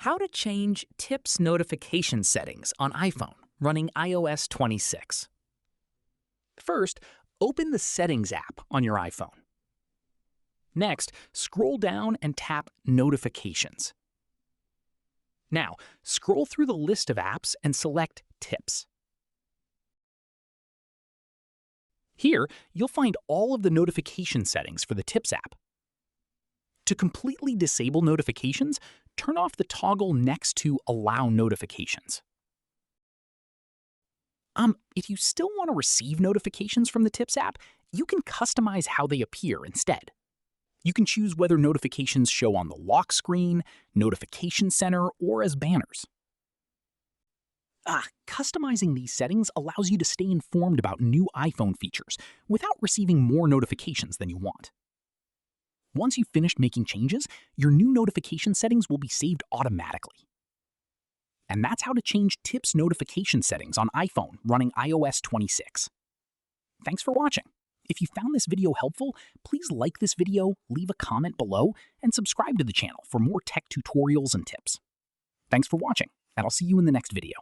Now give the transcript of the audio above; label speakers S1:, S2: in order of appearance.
S1: How to change tips notification settings on iPhone running iOS 26. First, open the Settings app on your iPhone. Next, scroll down and tap Notifications. Now, scroll through the list of apps and select Tips. Here, you'll find all of the notification settings for the Tips app. To completely disable notifications, turn off the toggle next to Allow Notifications. If you still want to receive notifications from the Tips app, you can customize how they appear instead. You can choose whether notifications show on the lock screen, notification center, or as banners. Customizing these settings allows you to stay informed about new iPhone features without receiving more notifications than you want. Once you've finished making changes, your new notification settings will be saved automatically. And that's how to change Tips notification settings on iPhone running iOS 26. Thanks for watching. If you found this video helpful, please like this video, leave a comment below, and subscribe to the channel for more tech tutorials and tips. Thanks for watching, and I'll see you in the next video.